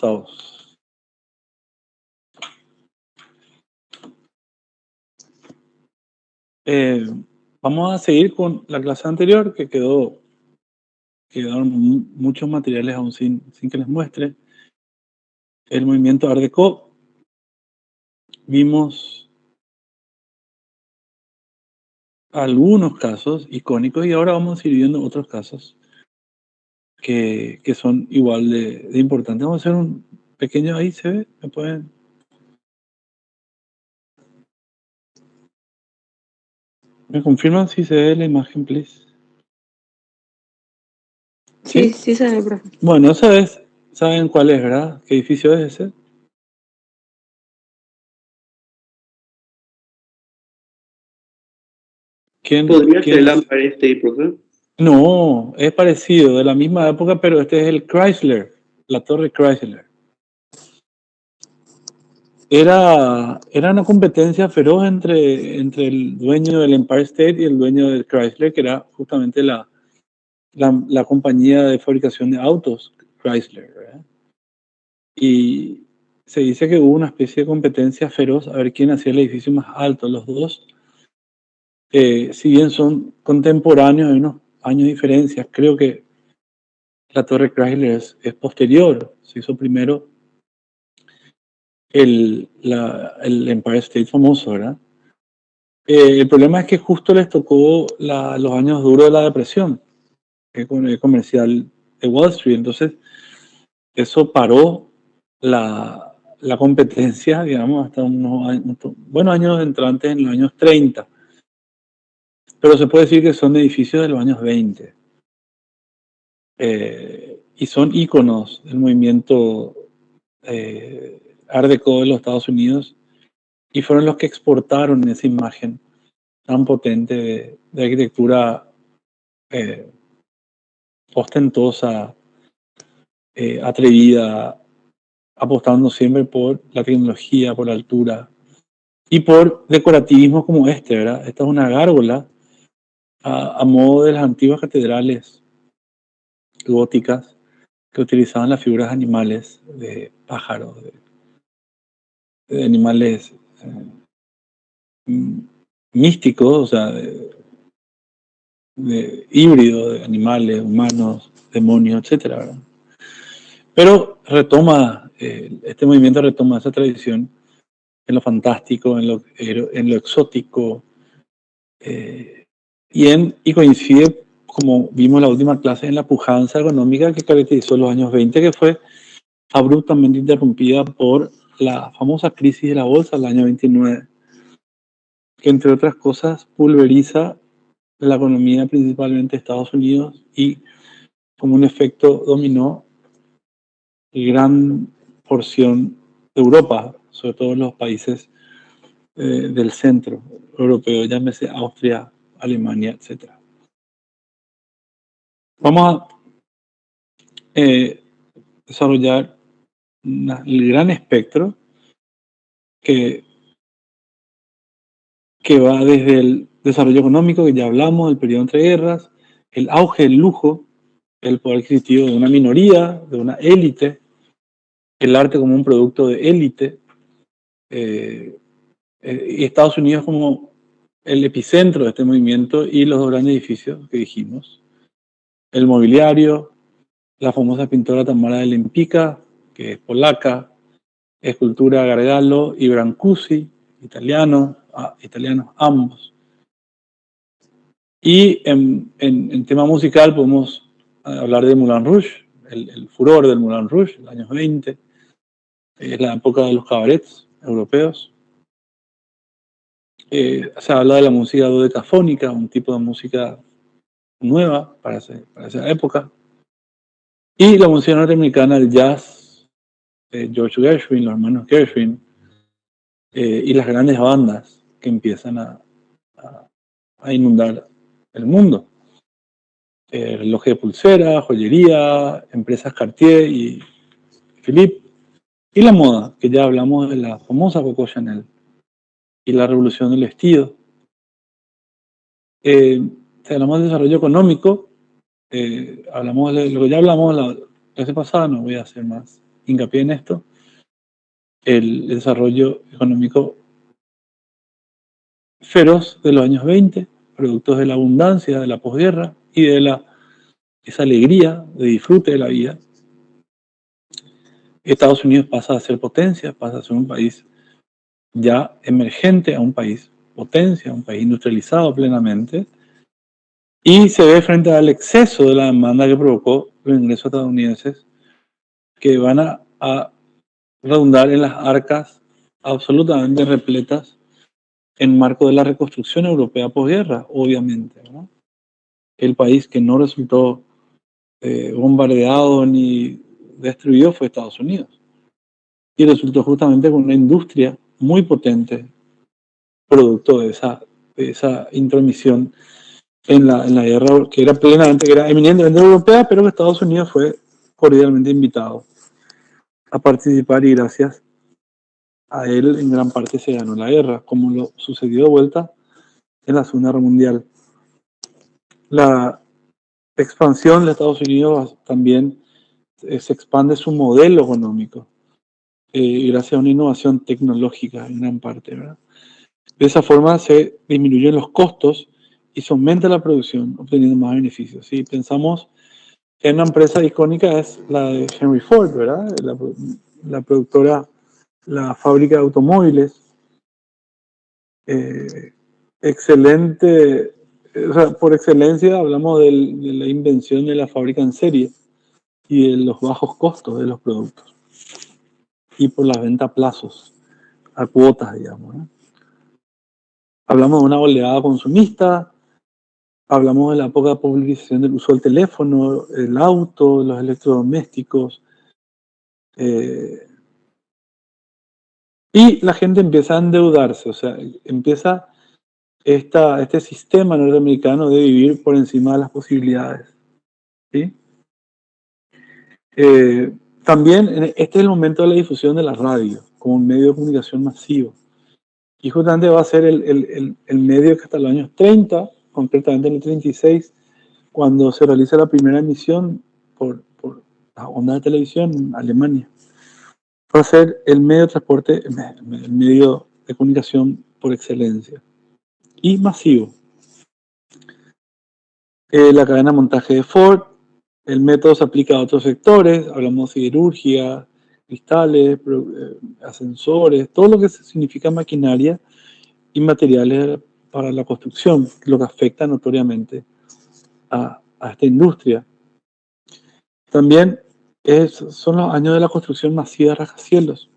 Todos. Vamos a seguir con la clase anterior, que quedaron muchos materiales aún sin que les muestre. El movimiento Art Deco, vimos algunos casos icónicos y ahora vamos a ir viendo otros casos que son igual de importantes. Vamos a hacer un pequeño, ahí se ve, ¿me pueden? ¿Me confirman si se ve la imagen, please? Sí, sí se ve, profe. Bueno, ¿saben cuál es, verdad? ¿Qué edificio es ese? ¿Podría ser el Empire State, profe? No, es parecido, de la misma época, pero este es el Chrysler, la Torre Chrysler. Era una competencia feroz entre el dueño del Empire State y el dueño del Chrysler, que era justamente la compañía de fabricación de autos, Chrysler, ¿verdad? Y se dice que hubo una especie de competencia feroz a ver quién hacía el edificio más alto. Los dos, si bien son contemporáneos, hay unos años de diferencia. Creo que la Torre Chrysler es posterior, se hizo primero el Empire State famoso, ¿verdad? El problema es que justo les tocó los años duros de la depresión comercial de Wall Street, entonces eso paró la competencia, digamos, hasta buenos años entrantes en los años 30, pero se puede decir que son edificios de los años 20. Y son íconos del movimiento Art Deco de los Estados Unidos y fueron los que exportaron esa imagen tan potente de arquitectura ostentosa, atrevida, apostando siempre por la tecnología, por la altura y por decorativismo como este, ¿verdad? Esta es una gárgola a modo de las antiguas catedrales góticas que utilizaban las figuras animales, de pájaros, de animales místicos, o sea, de híbridos, de animales, humanos, demonios, etcétera, ¿verdad? Pero este movimiento retoma esa tradición en lo fantástico, en lo exótico, y coincide, como vimos en la última clase, en la pujanza económica que caracterizó los años 20, que fue abruptamente interrumpida por la famosa crisis de la bolsa del año 29, que entre otras cosas pulveriza la economía principalmente de Estados Unidos y como un efecto dominó gran porción de Europa, sobre todo los países del centro europeo, llámese Austria, Alemania, etc. Vamos a desarrollar el gran espectro que va desde el desarrollo económico, que ya hablamos, el periodo entre guerras, el auge del lujo, el poder adquisitivo de una minoría, de una élite, el arte como un producto de élite, y Estados Unidos como el epicentro de este movimiento y los dos grandes edificios que dijimos, el mobiliario, la famosa pintora Tamara de Lempicka, que es polaca, escultura Gargallo y Brancusi, italianos ambos. Y en tema musical podemos hablar de Moulin Rouge, el furor del Moulin Rouge, los años 20, es la época de los cabarets europeos. Se habla de la música dodecafónica, un tipo de música nueva para esa época. Y la música norteamericana, el jazz, George Gershwin, los hermanos Gershwin, y las grandes bandas que empiezan a inundar el mundo. Relojes de pulsera, joyería, empresas Cartier y Philippe, y la moda, que ya hablamos de la famosa Coco Chanel y la revolución del vestido. Si hablamos del desarrollo económico, hablamos de lo que ya hablamos la clase pasada, no voy a hacer más hincapié en esto, el desarrollo económico feroz de los años 20, productos de la abundancia, de la posguerra y de esa alegría de disfrute de la vida. Estados Unidos pasa a ser potencia, pasa a ser un país ya emergente a un país potencia, un país industrializado plenamente, y se ve frente al exceso de la demanda que provocó los ingresos estadounidenses, que van a redundar en las arcas absolutamente repletas en marco de la reconstrucción europea posguerra, obviamente, ¿no? El país que no resultó bombardeado ni destruido fue Estados Unidos, y resultó justamente con una industria muy potente, producto de esa intromisión en la guerra, que era eminentemente europea, pero que Estados Unidos fue cordialmente invitado a participar, y gracias a él en gran parte se ganó la guerra, como lo sucedió de vuelta en la Segunda Guerra Mundial. La expansión de Estados Unidos también se expande su modelo económico, gracias a una innovación tecnológica en gran parte, ¿verdad? De esa forma se disminuyen los costos y se aumenta la producción, obteniendo más beneficios. Si pensamos en una empresa icónica, es la de Henry Ford, ¿verdad? La productora, la fábrica de automóviles. Excelente, o sea, por excelencia hablamos de la invención de la fábrica en serie y de los bajos costos de los productos, y por la venta a plazos, a cuotas, digamos, ¿no? Hablamos de una oleada consumista, hablamos de la poca publicización del uso del teléfono, el auto, los electrodomésticos, y la gente empieza a endeudarse, o sea, empieza este sistema norteamericano de vivir por encima de las posibilidades, ¿sí? También este es el momento de la difusión de la radio como un medio de comunicación masivo, y justamente va a ser el medio que hasta los años 30, concretamente en el 36, cuando se realiza la primera emisión por la onda de televisión en Alemania, va a ser el medio de transporte, el medio de comunicación por excelencia y masivo. La cadena de montaje de Ford, el método se aplica a otros sectores, hablamos de siderurgia, cristales, ascensores, todo lo que significa maquinaria y materiales para la construcción, lo que afecta notoriamente a esta industria. También son los años de la construcción masiva de rascacielos,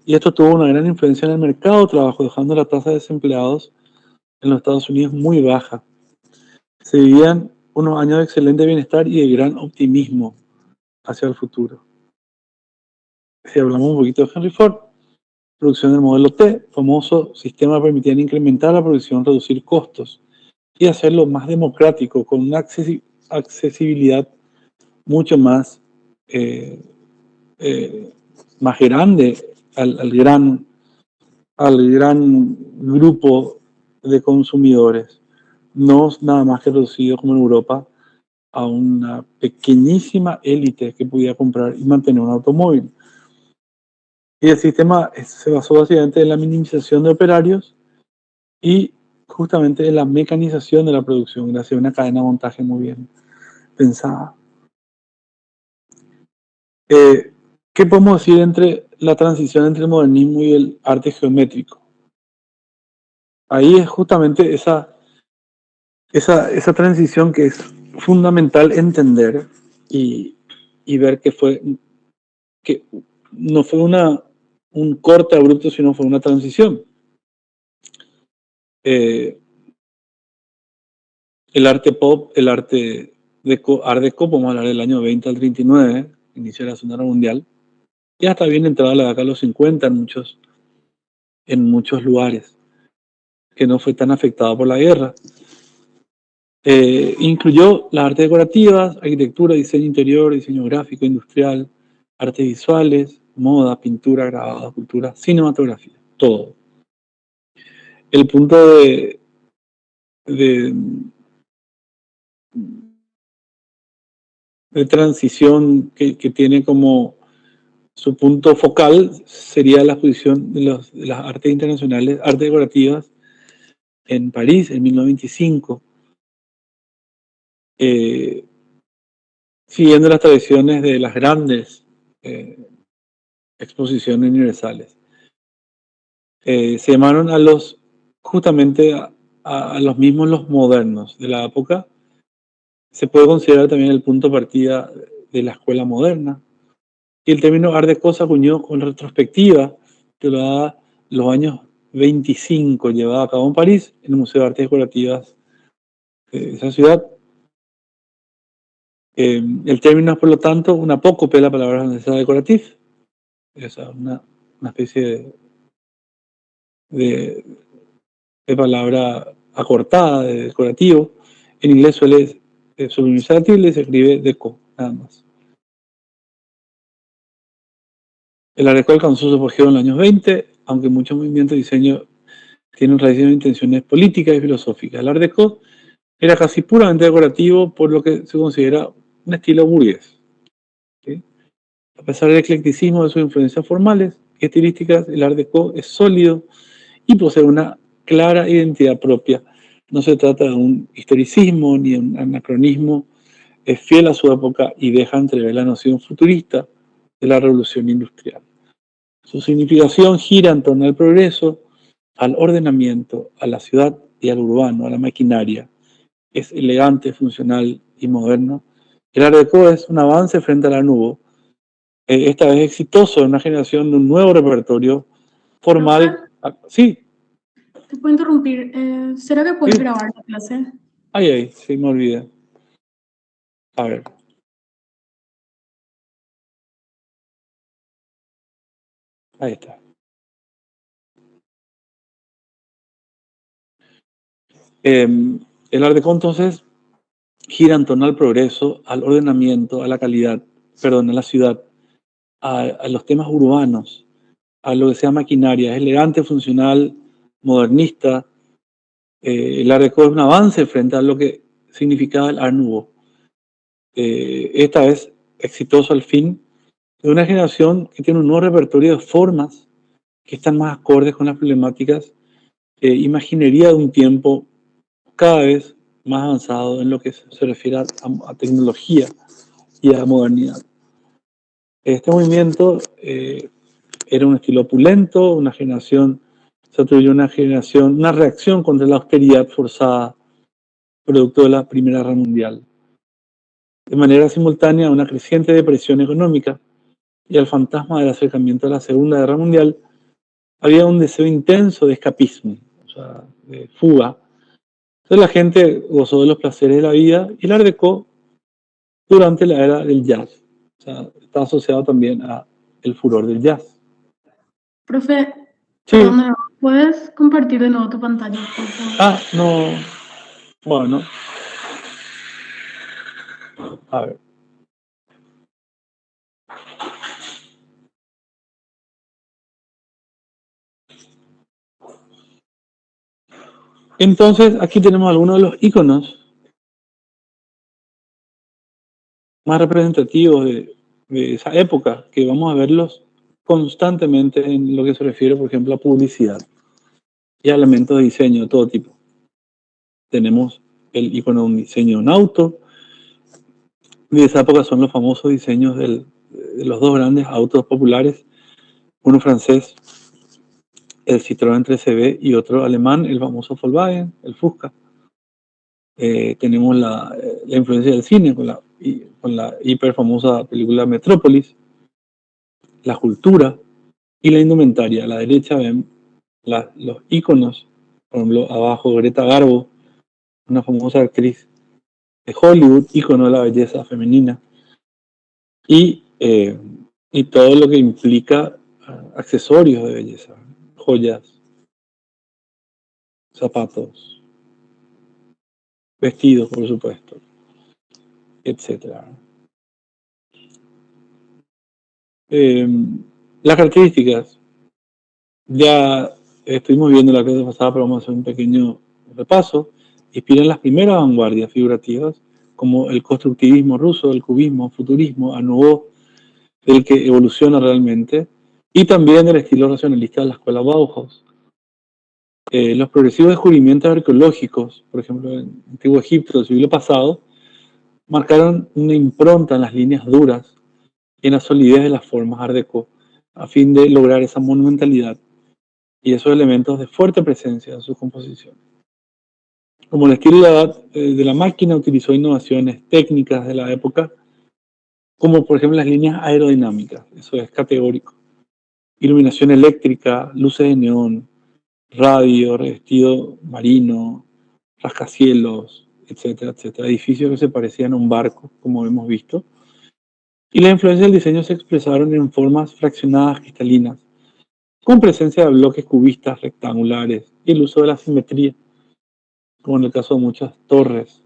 y esto tuvo una gran influencia en el mercado de trabajo, dejando la tasa de desempleados en los Estados Unidos muy baja. Se vivían unos años de excelente bienestar y de gran optimismo hacia el futuro. Si hablamos un poquito de Henry Ford, producción del modelo T, famoso sistema permitía incrementar la producción, reducir costos y hacerlo más democrático, con una accesibilidad mucho más grande al gran grupo de consumidores, no nada más que reducido como en Europa a una pequeñísima élite que podía comprar y mantener un automóvil. Y el sistema se basó básicamente en la minimización de operarios y justamente en la mecanización de la producción, gracias a una cadena de montaje muy bien pensada. ¿Qué podemos decir entre la transición entre el modernismo y el arte geométrico? Ahí es justamente esa transición que es fundamental entender y ver que no fue un corte abrupto, sino fue una transición. El arte pop, el arte Art Deco, podemos hablar del año 20 al 39, inicio de la Segunda Guerra Mundial, y hasta bien entrada la década de los 50 en muchos lugares, que no fue tan afectado por la guerra. Incluyó las artes decorativas, arquitectura, diseño interior, diseño gráfico, industrial, artes visuales, moda, pintura, grabado, cultura, cinematografía, todo. El punto de transición que tiene como Su punto focal sería la exposición de las artes internacionales, artes decorativas, en París en 1925, siguiendo las tradiciones de las grandes exposiciones universales. Se llamaron justamente a los mismos los modernos de la época. Se puede considerar también el punto de partida de la escuela moderna. Y el término Art Deco se acuñó con retrospectiva que lo da los años 25, llevada a cabo en París, en el Museo de Artes Decorativas de esa ciudad. El término es, por lo tanto, una apócope de la palabra francesa decoratif. Es una especie de palabra acortada de decorativo. En inglés suele suprimirse la tilde y se escribe deco, nada más. El Art Deco alcanzó su apogeo en los años 20, aunque muchos movimientos de diseño tienen raíces en intenciones políticas y filosóficas. El Art Deco era casi puramente decorativo, por lo que se considera un estilo burgués. ¿Sí? A pesar del eclecticismo de sus influencias formales y estilísticas, el Art Deco es sólido y posee una clara identidad propia. No se trata de un historicismo ni de un anacronismo, es fiel a su época y deja entrever la noción futurista de la revolución industrial. Su significación gira en torno al progreso, al ordenamiento, a la ciudad y al urbano, a la maquinaria. Es elegante, funcional y moderno. El Art Deco es un avance frente al Art Nouveau, esta vez exitoso en una generación de un nuevo repertorio formal. Sí. ¿Te puedo interrumpir? ¿Será que puedes grabar la clase? Ay, sí, me olvidé. A ver. Ahí está. El Art Deco, entonces, gira en torno al progreso, al ordenamiento, a la calidad, perdón, a la ciudad, a los temas urbanos, a lo que sea maquinaria. Es elegante, funcional, modernista. El Art Deco es un avance frente a lo que significaba el Art Nouveau. Esta vez exitoso al fin, de una generación que tiene un nuevo repertorio de formas que están más acordes con las problemáticas, imaginería de un tiempo cada vez más avanzado en lo que se refiere a tecnología y a modernidad. Este movimiento era un estilo opulento, una generación, se atribuyó una reacción contra la austeridad forzada, producto de la Primera Guerra Mundial. De manera simultánea a una creciente depresión económica y al fantasma del acercamiento a la Segunda Guerra Mundial, había un deseo intenso de escapismo, o sea, de fuga. Entonces la gente gozó de los placeres de la vida y el Art Deco durante la era del jazz. O sea, está asociado también a el furor del jazz. Profe, Sí. perdón, ¿puedes compartir de nuevo tu pantalla, por favor? Ah, no. Bueno. A ver. Entonces, aquí tenemos algunos de los iconos más representativos de esa época, que vamos a verlos constantemente en lo que se refiere, por ejemplo, a publicidad y a elementos de diseño de todo tipo. Tenemos el icono de un diseño de un auto. De esa época son los famosos diseños de los dos grandes autos populares, uno francés, el Citroën 3CV, y otro alemán, el famoso Volkswagen, el Fusca. Tenemos la influencia del cine con la hiper famosa película Metrópolis, la cultura y la indumentaria. A la derecha ven los íconos, por ejemplo, abajo Greta Garbo, una famosa actriz de Hollywood, ícono de la belleza femenina, y todo lo que implica accesorios de belleza, joyas, zapatos, vestidos, por supuesto, etc. Las características, ya estuvimos viendo la clase pasada, pero vamos a hacer un pequeño repaso. Inspiran las primeras vanguardias figurativas, como el constructivismo ruso, el cubismo, futurismo, Art Nouveau, del que evoluciona realmente, y también del estilo racionalista de la escuela Bauhaus. Los progresivos descubrimientos arqueológicos, por ejemplo, en Antiguo Egipto del siglo pasado, marcaron una impronta en las líneas duras y en la solidez de las formas Art Deco, a fin de lograr esa monumentalidad y esos elementos de fuerte presencia en sus composiciones. Como el estilo de la máquina utilizó innovaciones técnicas de la época, como por ejemplo las líneas aerodinámicas, eso es categórico, iluminación eléctrica, luces de neón, radio, revestido marino, rascacielos, etcétera, etcétera, edificios que se parecían a un barco, como hemos visto, y la influencia del diseño se expresaron en formas fraccionadas cristalinas, con presencia de bloques cubistas rectangulares y el uso de la simetría, como en el caso de muchas torres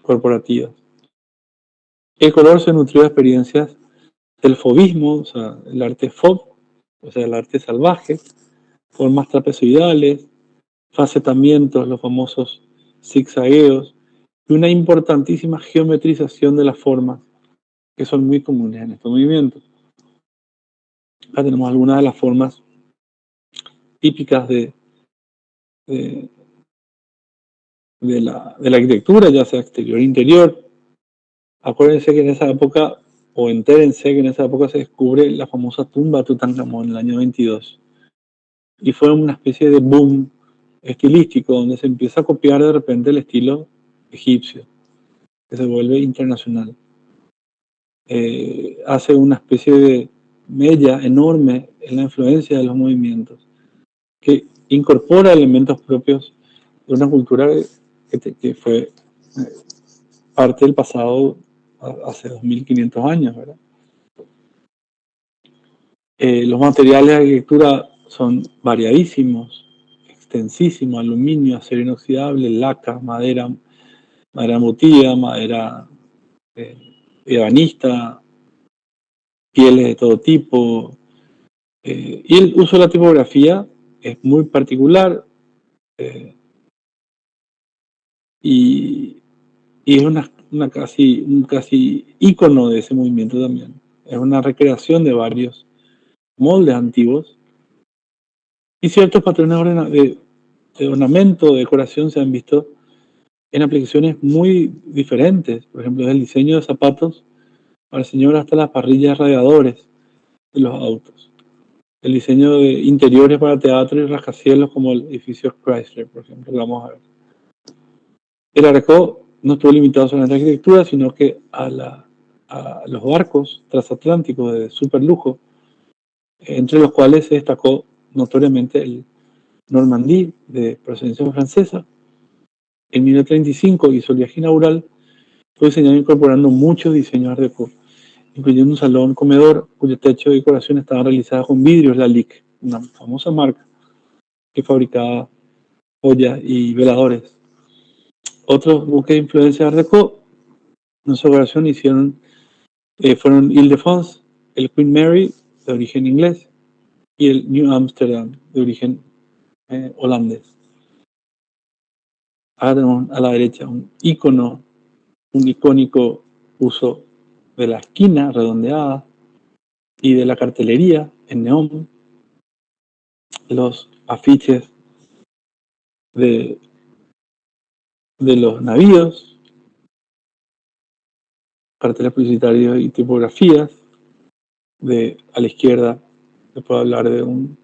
corporativas. El color se nutrió de experiencias del fauvismo, o sea, el arte fauve, o sea, el arte salvaje, formas trapezoidales, facetamientos, los famosos zigzagueos, y una importantísima geometrización de las formas, que son muy comunes en estos movimientos. Acá tenemos algunas de las formas típicas de la arquitectura, ya sea exterior e interior. Acuérdense que en esa época, o entérense que en esa época se descubre la famosa tumba de Tutankamón en el año 22. Y fue una especie de boom estilístico donde se empieza a copiar de repente el estilo egipcio, que se vuelve internacional. Hace una especie de mella enorme en la influencia de los movimientos, que incorpora elementos propios de una cultura que fue parte del pasado hace 2500 años, ¿verdad? Los materiales de arquitectura son variadísimos, extensísimos: aluminio, acero inoxidable, laca, madera embutida, madera ebanista, pieles de todo tipo. Y el uso de la tipografía es muy particular, y es un casi ícono de ese movimiento también. Es una recreación de varios moldes antiguos, y ciertos patrones de ornamento, de decoración se han visto en aplicaciones muy diferentes. Por ejemplo, desde el diseño de zapatos para el señor hasta las parrillas radiadores de los autos. El diseño de interiores para teatro y rascacielos, como el edificio Chrysler, por ejemplo, que vamos a ver. El Art Deco no estuvo limitado solamente a la arquitectura, sino que a los barcos transatlánticos de super lujo, entre los cuales se destacó notoriamente el Normandie, de procedencia francesa. En 1935 hizo el viaje inaugural, fue diseñado incorporando muchos diseños Art Deco, incluyendo un salón comedor cuyo techo de decoración estaba realizado con vidrios Lalique, una famosa marca que fabricaba joyas y veladores. Otros buques de influencia Art Deco en su decoración fueron Ile-de-France, el Queen Mary, de origen inglés, y el New Amsterdam, de origen holandés. Ahora tenemos a la derecha un icónico uso de la esquina redondeada y de la cartelería en neón, los afiches de los navíos, carteles publicitarios y tipografías. A la izquierda se puede hablar de un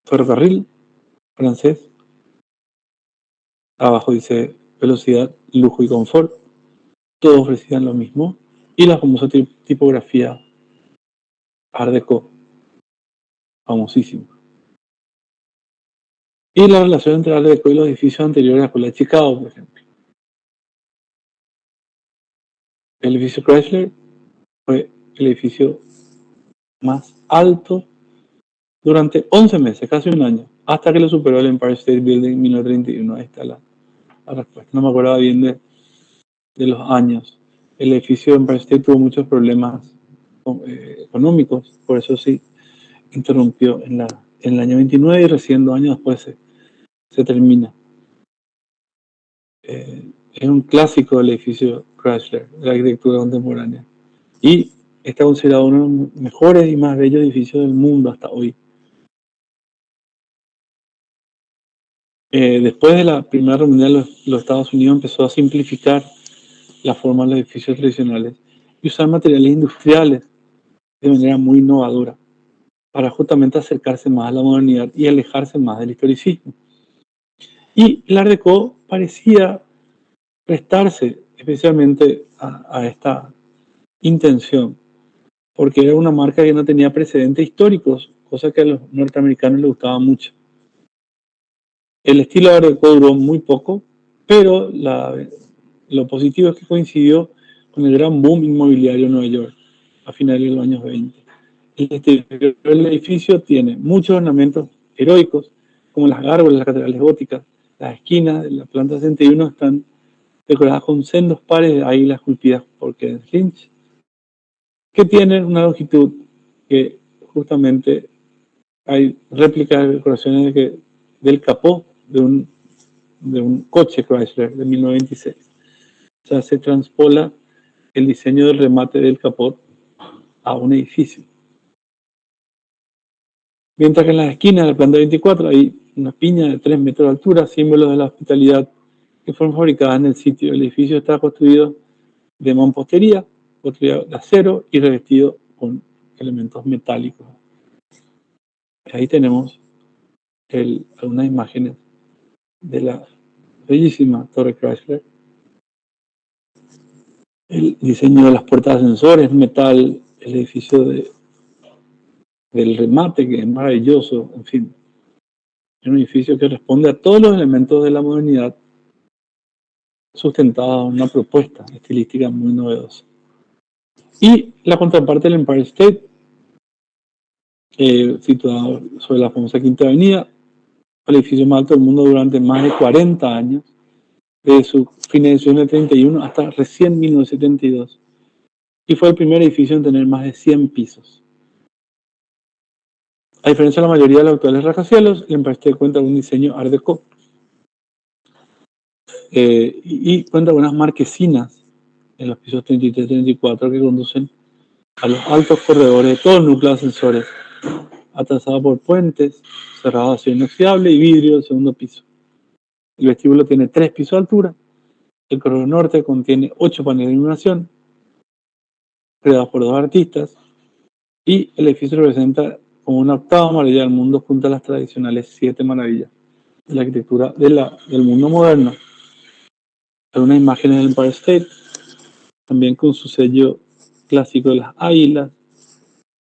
ferrocarril francés. Abajo dice velocidad, lujo y confort. Todos ofrecían lo mismo. Y la famosa tipografía Art Deco, famosísima. Y la relación entre Art Deco y los edificios anteriores a la Escuela de Chicago, por ejemplo. El edificio Chrysler fue el edificio más alto durante 11 meses, casi un año, hasta que lo superó el Empire State Building en 1931. Ahí está la respuesta. No me acordaba bien de los años. El edificio de Empire State tuvo muchos problemas económicos, por eso sí interrumpió en el año 29, y recién 2 años después se termina. Es un clásico del edificio Chrysler, de la arquitectura contemporánea. Y está considerado uno de los mejores y más bellos edificios del mundo hasta hoy. Después de la Primera Guerra Mundial, los Estados Unidos empezó a simplificar la forma de los edificios tradicionales y usar materiales industriales de manera muy innovadora para justamente acercarse más a la modernidad y alejarse más del historicismo. Y el Art Deco parecía prestarse especialmente a esta intención, porque era una marca que no tenía precedentes históricos, cosa que a los norteamericanos les gustaba mucho. El estilo Art Deco duró muy poco, pero lo positivo es que coincidió con el gran boom inmobiliario en Nueva York a finales de los años 20. El exterior del edificio tiene muchos ornamentos heroicos, como las gárgolas, las catedrales góticas. Las esquinas de la planta 61 están decoradas con sendos pares de águilas esculpidas por Kenneth Lynch, que tienen una longitud que justamente hay réplicas de decoraciones del capó de un coche Chrysler de 1926. O sea, se transpola el diseño del remate del capó a un edificio. Mientras que en las esquinas de la planta 24 hay una piña de 3 metros de altura, símbolos de la hospitalidad, que fueron fabricadas en el sitio. El edificio está construido de mampostería, construido de acero y revestido con elementos metálicos. Ahí tenemos algunas imágenes de la bellísima Torre Chrysler. El diseño de las puertas de ascensores, metal, el edificio del remate, que es maravilloso, en fin. Es un edificio que responde a todos los elementos de la modernidad, sustentada en una propuesta estilística muy novedosa. Y la contraparte del Empire State, situado sobre la famosa Quinta Avenida, el edificio más alto del mundo durante más de 40 años, desde su finalización en el 31 hasta recién 1972, y fue el primer edificio en tener más de 100 pisos. A diferencia de la mayoría de los actuales rascacielos, el Empire State cuenta con un diseño Art Deco y cuenta con unas marquesinas en los pisos 33 y 34 que conducen a los altos corredores de todo el núcleo de ascensores, atravesado por puentes, cerrados de acero inoxidable y vidrio del segundo piso. El vestíbulo tiene 3 pisos de altura. El corredor norte contiene 8 paneles de iluminación, creados por 2 artistas, y el edificio representa como una octava maravilla del mundo junto a las tradicionales 7 maravillas de la arquitectura del mundo moderno. Algunas imágenes del Empire State, también con su sello clásico de las águilas,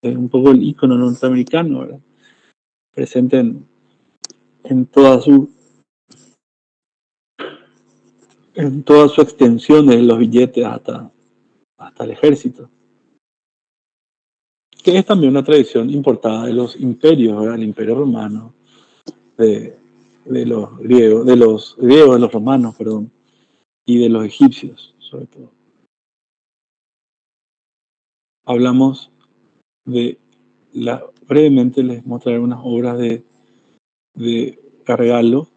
un poco el icono norteamericano, ¿verdad? Presente en toda su extensión, desde los billetes hasta el ejército, que es también una tradición importada de los imperios, ¿verdad? El imperio romano, de los griegos, de los romanos, perdón, y de los egipcios, sobre todo. Hablamos brevemente les mostraré unas obras de Gargallo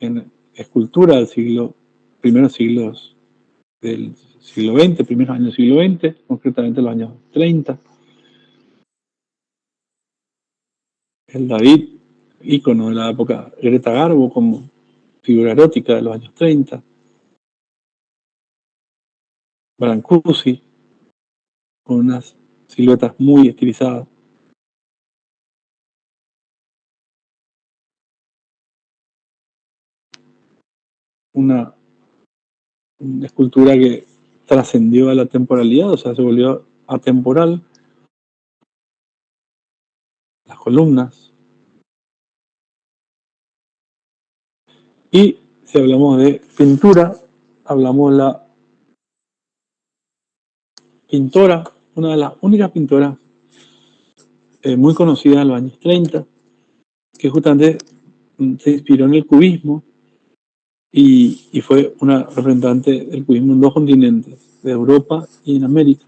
en escultura del primeros siglos del siglo XX, primeros años del siglo XX, concretamente los años 30. El David, ícono de la época, Greta Garbo como figura erótica de los años 30. Brancusi, con unas siluetas muy estilizadas. Una escultura que trascendió a la temporalidad, o sea, se volvió atemporal. Las columnas. Y si hablamos de pintura, hablamos de la pintora, una de las únicas pintoras muy conocidas en los años 30, que justamente se inspiró en el cubismo y fue una representante del cubismo en 2 continentes, de Europa y en América.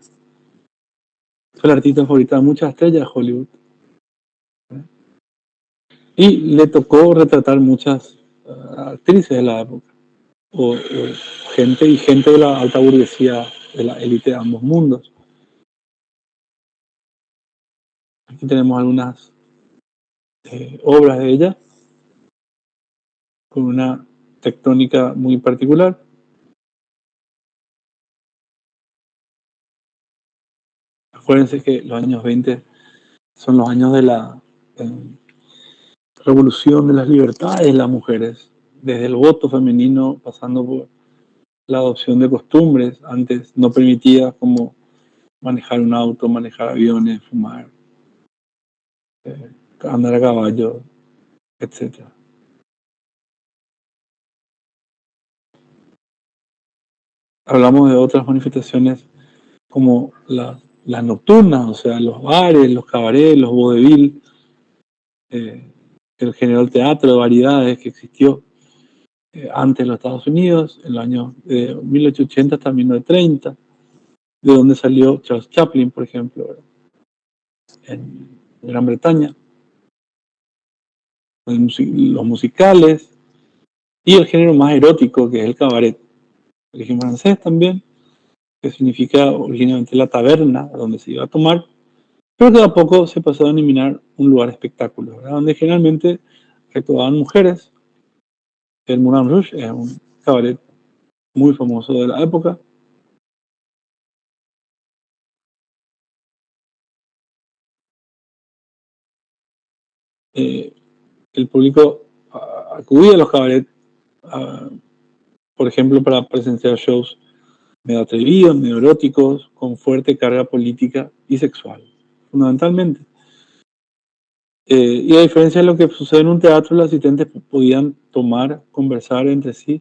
Fue la artista favorita de muchas estrellas de Hollywood. Y le tocó retratar muchas actrices de la época, o gente de la alta burguesía, de la élite de ambos mundos. Aquí tenemos algunas obras de ella con una tectónica muy particular. Acuérdense que los años 20 son los años de la revolución de las libertades de las mujeres, desde el voto femenino, pasando por la adopción de costumbres antes no permitidas, como manejar un auto, manejar aviones, fumar, andar a caballo, etc. Hablamos de otras manifestaciones como las nocturnas, o sea, los bares, los cabarets, los vaudeville, el general teatro de variedades que existió antes en los Estados Unidos, en los años de 1880 hasta 1930, de donde salió Charles Chaplin, por ejemplo, en Gran Bretaña, los musicales y el género más erótico, que es el cabaret, origen francés también, que significa originalmente la taberna donde se iba a tomar, pero que a poco se pasó a denominar un lugar de espectáculos, ¿verdad? Donde generalmente actuaban mujeres. El Moulin Rouge es un cabaret muy famoso de la época. El público acudía a los cabarets, por ejemplo, para presenciar shows medio atrevidos, medio eróticos, con fuerte carga política y sexual, fundamentalmente. Y a diferencia de lo que sucede en un teatro, los asistentes podían tomar, conversar entre sí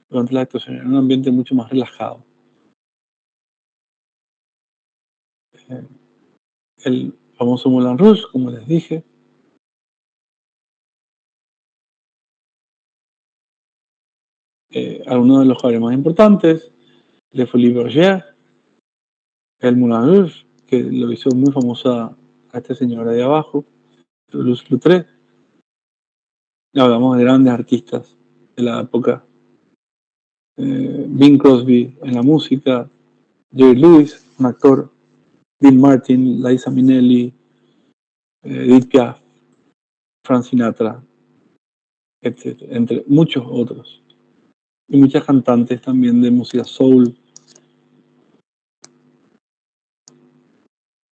durante la actuación. Era un ambiente mucho más relajado. El famoso Moulin Rouge, como les dije. Algunos de los cabarets más importantes, Le Folies Bergère, el Moulin Rouge, que lo hizo muy famosa a esta señora de abajo, Toulouse-Lautrec. Hablamos de grandes artistas de la época. Bing Crosby en la música, Jerry Lewis, un actor, Dean Martin, Liza Minnelli, Edith Piaf, Frank Sinatra, etc., entre muchos otros. Y muchas cantantes también de música soul,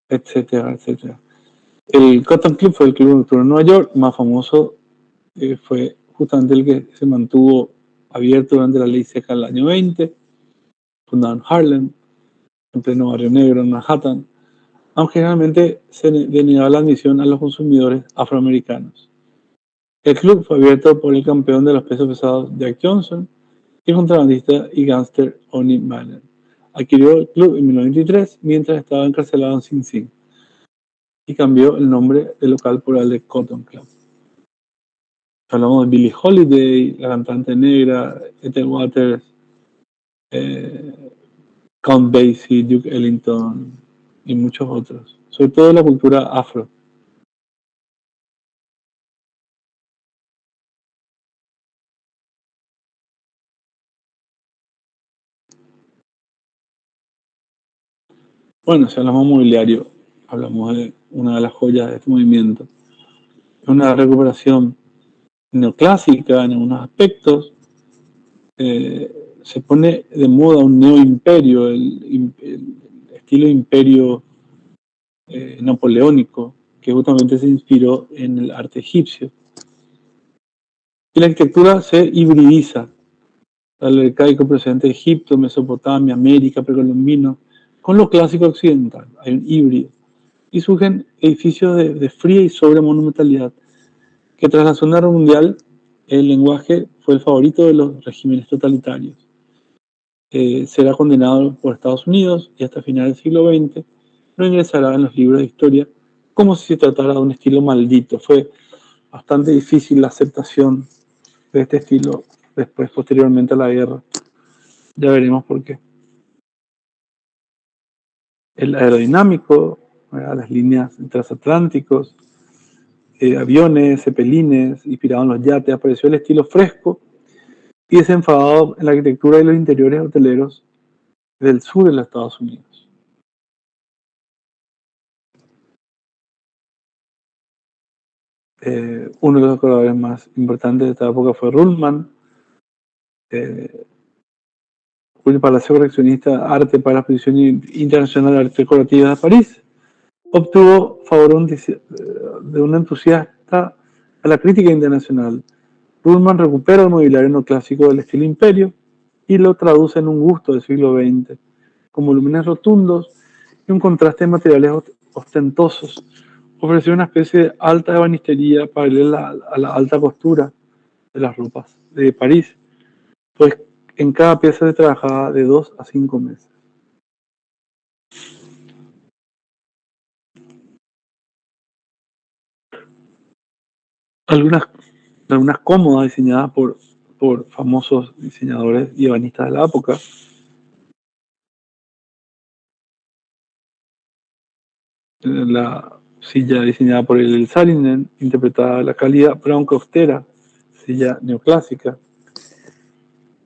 etcétera, etcétera. El Cotton Club fue el club nocturno de Nueva York más famoso, fue justamente el que se mantuvo abierto durante la ley seca del año 20, fundado en Harlem, en pleno barrio negro en Manhattan, aunque generalmente se denegaba la admisión a los consumidores afroamericanos. El club fue abierto por el campeón de los pesos pesados Jack Johnson y el contrabandista y gángster Onie Manning. Adquirió el club en 1923 mientras estaba encarcelado en Sing Sing y cambió el nombre del local por el de Cotton Club. Hablamos de Billie Holiday, la cantante negra, Ethel Waters, Count Basie, Duke Ellington y muchos otros, sobre todo la cultura afro. Bueno, si hablamos de mobiliario, hablamos de una de las joyas de este movimiento. Es una recuperación neoclásica en algunos aspectos. Se pone de moda un neoimperio, el estilo imperio napoleónico, que justamente se inspiró en el arte egipcio. Y la arquitectura se hibridiza. El arcaico presente de Egipto, Mesopotamia, América, precolombino, con lo clásico occidental. Hay un híbrido. Y surgen edificios de fría y sobre monumentalidad, que tras la Segunda Guerra Mundial el lenguaje fue el favorito de los regímenes totalitarios. Será condenado por Estados Unidos y hasta finales del siglo XX no ingresará en los libros de historia como si se tratara de un estilo maldito. Fue bastante difícil la aceptación de este estilo después, posteriormente a la guerra. Ya veremos por qué. El aerodinámico, ¿verdad? Las líneas transatlánticos, aviones, cepelines, inspirados en los yates, apareció el estilo fresco y desenfadado en la arquitectura de los interiores hoteleros del sur de los Estados Unidos. Uno de los decoradores más importantes de esta época fue Ruhlmann, cuyo Palacio Coleccionista Arte para la Exposición Internacional de Arte Decorativa de París obtuvo favor de un entusiasta a la crítica internacional. Ruhlmann recupera el mobiliario neoclásico del estilo imperio y lo traduce en un gusto del siglo XX, con volúmenes rotundos y un contraste de materiales ostentosos. Ofreció una especie de alta ebanistería paralela a la alta costura de las ropas de París, pues en cada pieza se trabajaba de 2 a 5 meses. Algunas cómodas diseñadas por famosos diseñadores y ebanistas de la época. La silla diseñada por el Saarinen, interpretada la calidad brown austera, silla neoclásica.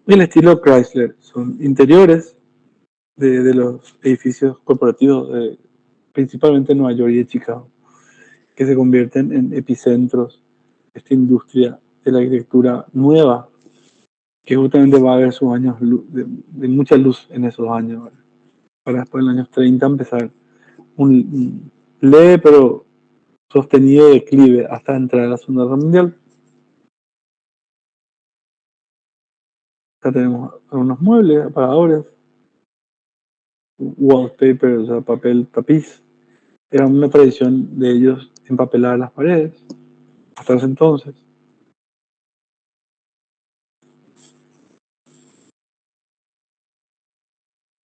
Y el estilo Chrysler, son interiores de los edificios corporativos principalmente de Nueva York y de Chicago, que se convierten en epicentros de esta industria de la arquitectura nueva, que justamente va a haber sus años de mucha luz en esos años, ¿vale? Para después en los años 30 empezar un leve pero sostenido declive hasta entrar a la Segunda Guerra Mundial. Acá tenemos algunos muebles, aparadores, wallpaper, o sea, papel tapiz. Era una tradición de ellos empapelar las paredes hasta ese entonces.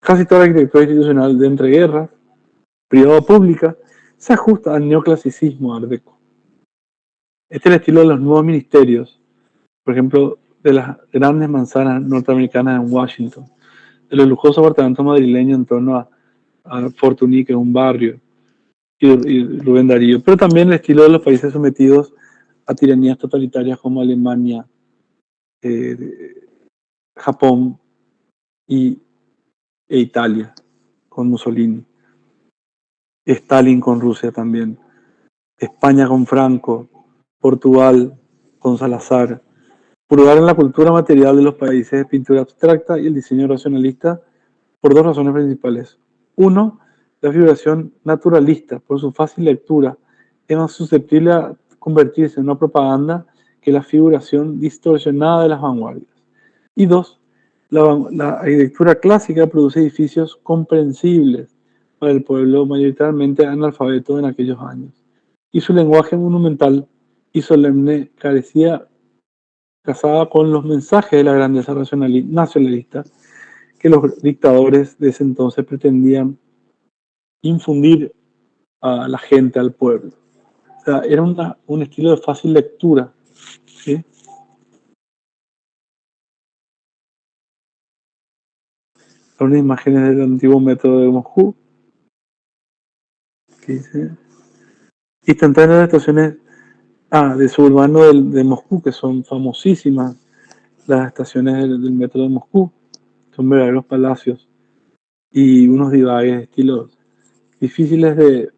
Casi toda la arquitectura institucional de entreguerras, privada o pública, se ajusta al neoclasicismo art deco. Este es el estilo de los nuevos ministerios, por ejemplo, de las grandes manzanas norteamericanas en Washington, de los lujosos apartamentos madrileños en torno a Fortuny, que es un barrio, y Rubén Darío, pero también el estilo de los países sometidos a tiranías totalitarias como Alemania, Japón e Italia, con Mussolini, Stalin con Rusia también, España con Franco, Portugal con Salazar. Purgar en la cultura material de los países de pintura abstracta y el diseño racionalista por 2 razones principales. Uno, la figuración naturalista, por su fácil lectura, es más susceptible a convertirse en una propaganda que la figuración distorsionada de las vanguardias. Y 2, la arquitectura clásica produce edificios comprensibles para el pueblo mayoritariamente analfabeto en aquellos años. Y su lenguaje monumental y solemne casaba con los mensajes de la grandeza nacionalista que los dictadores de ese entonces pretendían infundir a la gente, al pueblo. O sea, era un estilo de fácil lectura, ¿sí? Algunas imágenes del antiguo metro de Moscú, que dice instantáneas estaciones de suburbano de Moscú, que son famosísimas las estaciones del metro de Moscú, son verdaderos palacios y unos divagues de estilos difíciles de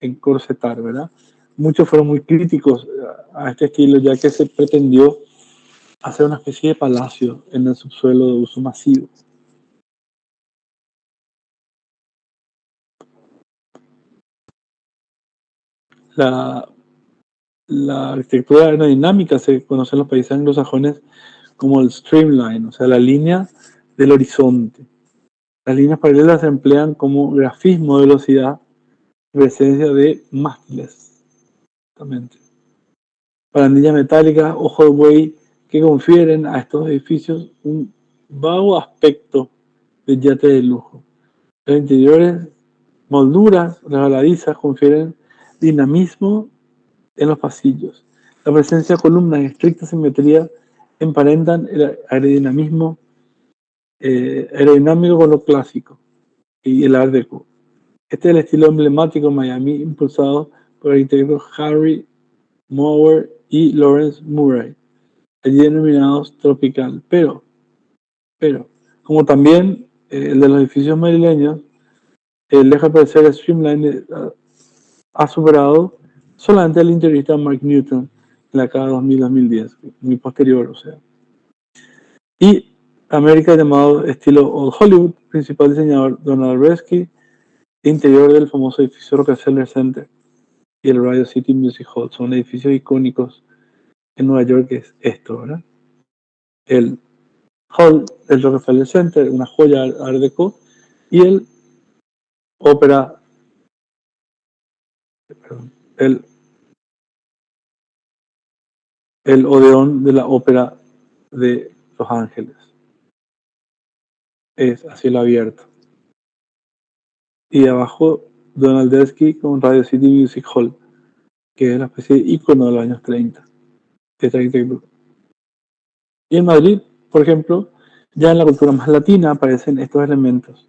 encorsetar, ¿verdad? Muchos fueron muy críticos a este estilo, ya que se pretendió hacer una especie de palacio en el subsuelo de uso masivo. La arquitectura aerodinámica se conoce en los países anglosajones como el streamline, o sea, la línea del horizonte. Las líneas paralelas se emplean como grafismo de velocidad en presencia de mástiles. Exactamente. Barandillas metálicas, ojo de buey, que confieren a estos edificios un vago aspecto de yate de lujo. Los interiores, molduras resbaladizas, confieren dinamismo en los pasillos. La presencia de columnas en estricta simetría emparentan el aerodinámico con lo clásico y el art deco. Este es el estilo emblemático de Miami, impulsado por el arquitecto Harry Mower y Lawrence Murray, allí denominados tropical, pero, como también el de los edificios madrileños, deja de ser streamline, ha superado solamente al interiorista Mark Newton en la década 2000-2010, muy posterior, o sea. Y América, llamado estilo Old Hollywood, principal diseñador Donald Bresky, interior del famoso edificio Rockefeller Center y el Radio City Music Hall. Son edificios icónicos en Nueva York, que es esto, ¿verdad? El Hall del Rockefeller Center, una joya Art Deco, y el ópera, el Odeón de la Ópera de Los Ángeles. Es a cielo abierto. Y abajo Donald Bresky con Radio City Music Hall, que es una especie de ícono de los años 30 de esta arquitectura. Y en Madrid, por ejemplo, ya en la cultura más latina aparecen estos elementos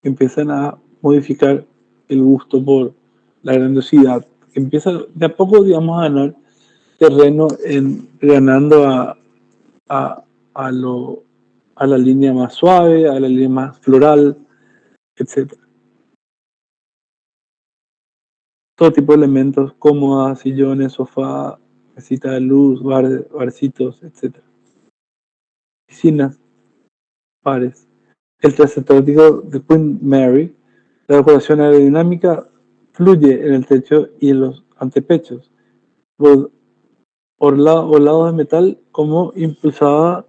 que empiezan a modificar el gusto por la grandiosidad, que empieza de a poco, digamos, a ganar terreno ganando a la línea más suave, a la línea más floral, etc. Todo tipo de elementos, cómodas, sillones, sofá, mesita de luz, barcitos, etc. Piscinas, pares. El transatlántico de Queen Mary, la decoración aerodinámica fluye en el techo y en los antepechos, lados de metal como impulsada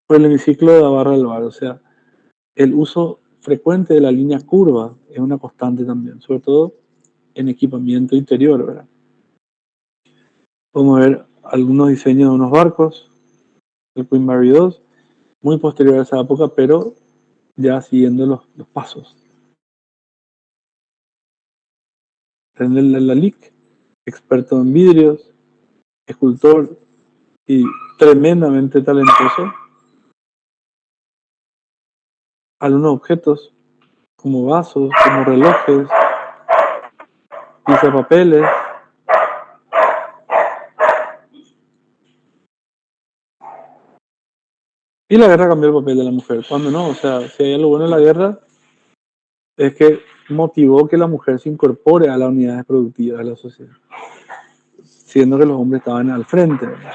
por el hemiciclo de la barra del bar. O sea, el uso frecuente de la línea curva es una constante también, sobre todo en equipamiento interior, ¿verdad? Podemos ver algunos diseños de unos barcos, el Queen Mary 2, muy posterior a esa época, pero ya siguiendo los pasos. René Lalique, experto en vidrios, escultor y tremendamente talentoso. Algunos objetos como vasos, como relojes, pisapapeles. Y la guerra cambió el papel de la mujer. ¿Cuándo no? O sea, si hay algo bueno en la guerra, es que motivó que la mujer se incorpore a las unidades productivas de la sociedad, siendo que los hombres estaban al frente, ¿verdad?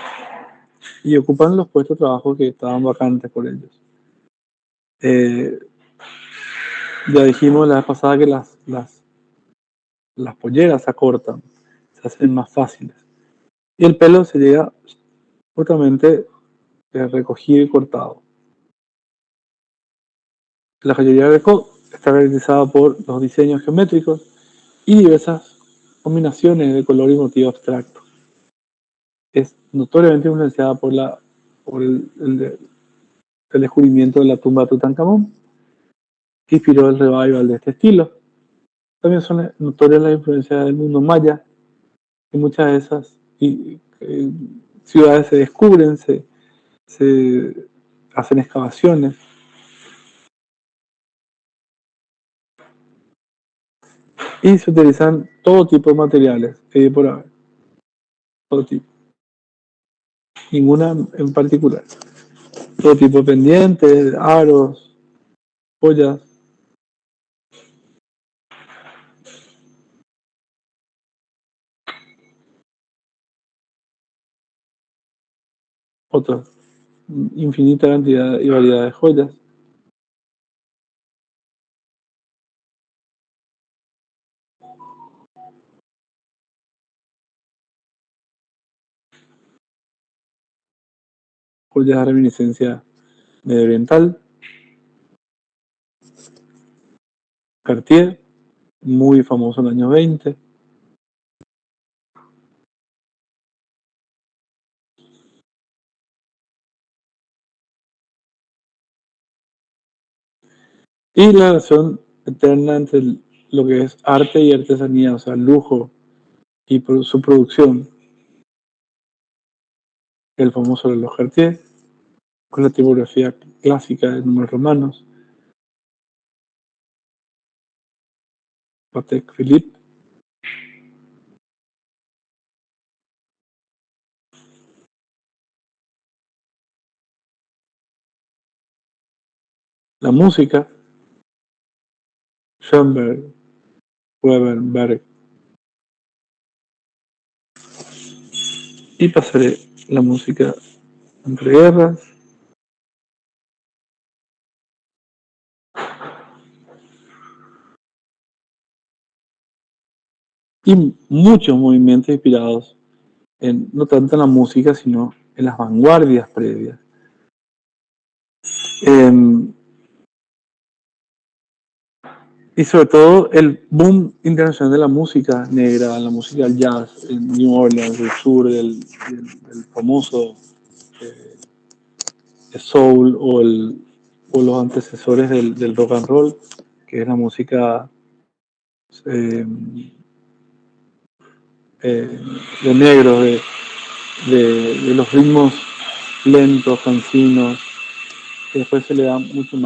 Y ocupan los puestos de trabajo que estaban vacantes por ellos. Ya dijimos la vez pasada que las polleras se acortan, se hacen más fáciles. Y el pelo se llega justamente recogido y cortado. La joyería Greco está caracterizada por los diseños geométricos y diversas combinaciones de color y motivo abstracto. Es notoriamente influenciada por el descubrimiento de la tumba de Tutankamón, que inspiró el revival de este estilo. También son notorias las influencias del mundo maya, y muchas de esas ciudades se descubren, se hacen excavaciones. Y se utilizan todo tipo de materiales, por haber, todo tipo. Ninguna en particular. Todo tipo de pendientes, aros, joyas. Otra infinita cantidad y variedad de joyas. Joyas de reminiscencia mediooriental. Cartier, muy famoso en los años 20. Y la relación eterna entre lo que es arte y artesanía, o sea, lujo y su producción. El famoso reloj Cartier, con la tipografía clásica de números romanos. Patek Philippe. La música. Schoenberg, Weber, Berg. y pasaré la música entre guerras. Y muchos movimientos inspirados no tanto en la música, sino en las vanguardias previas. Y sobre todo el boom internacional de la música negra, la música del jazz en New Orleans, del sur, del famoso soul o los antecesores del rock and roll, que es la música de negros, de los ritmos lentos, cansinos, que después se le da mucho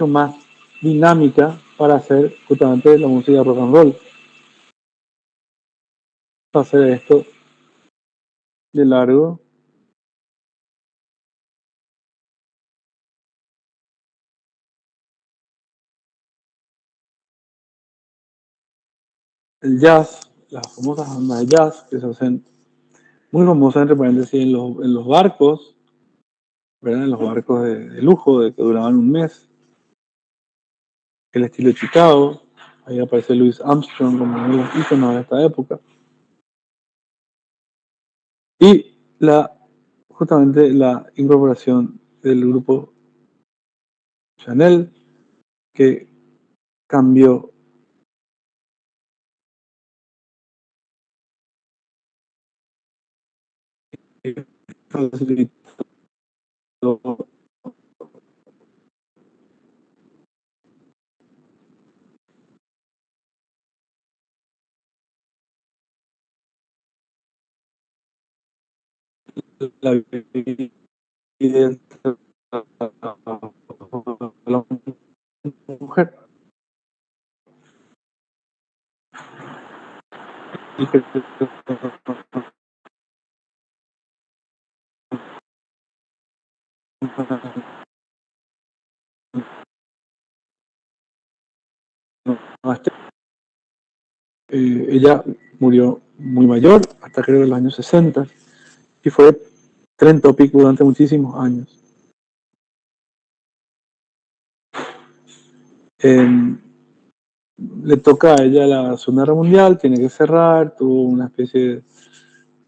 más dinámica para hacer justamente la música rock and roll. Para hacer esto de largo. El jazz, las famosas bandas de jazz que se hacen muy famosas entre paréntesis en los barcos, ¿verdad? En los barcos de lujo que duraban un mes. El estilo de Chicago, ahí aparece Louis Armstrong como uno de los íconos de esta época. Y justamente la incorporación del grupo Chanel, que cambió la vida de la mujer. Ella murió muy mayor, hasta creo en los años 60, y fue trend topic durante muchísimos años. Le toca a ella la Segunda Guerra Mundial, tiene que cerrar, tuvo una especie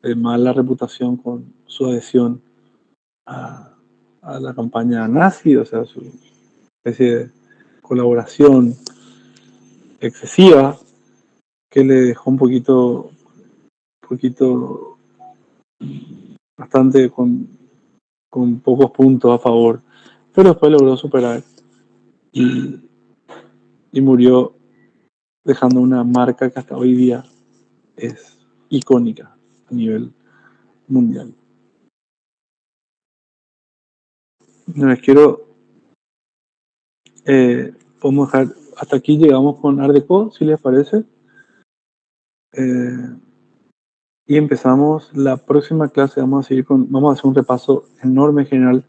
de mala reputación con su adhesión a la campaña nazi, o sea, su especie de colaboración excesiva que le dejó un poquito bastante con pocos puntos a favor, pero después logró superar y murió dejando una marca que hasta hoy día es icónica a nivel mundial. Les quiero, podemos dejar, hasta aquí llegamos con Art Deco, si les parece. Y empezamos la próxima clase, vamos a hacer un repaso enorme general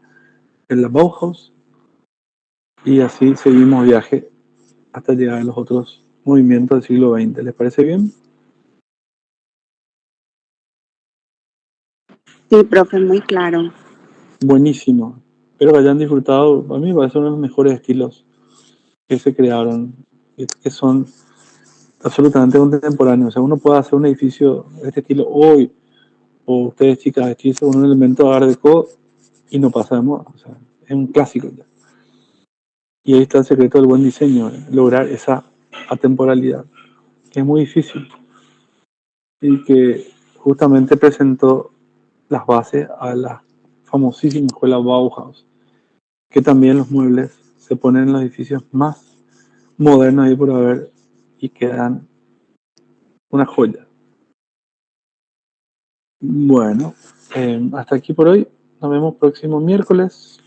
de la Bauhaus y así seguimos viaje hasta llegar a los otros movimientos del siglo XX. ¿Les parece bien? Sí, profe, muy claro. Buenísimo. Espero que hayan disfrutado. A mí me parece uno de los mejores estilos que se crearon, que son absolutamente contemporáneos. O sea, uno puede hacer un edificio de este estilo hoy, o ustedes, chicas, vestirse con un elemento Art Deco y no pasa de moda. O sea, es un clásico ya. Y ahí está el secreto del buen diseño, lograr esa atemporalidad, que es muy difícil y que justamente presentó las bases a la famosísima escuela Bauhaus, que también los muebles se ponen en los edificios más modernos ahí por haber y quedan una joya. Bueno, hasta aquí por hoy. Nos vemos próximo miércoles.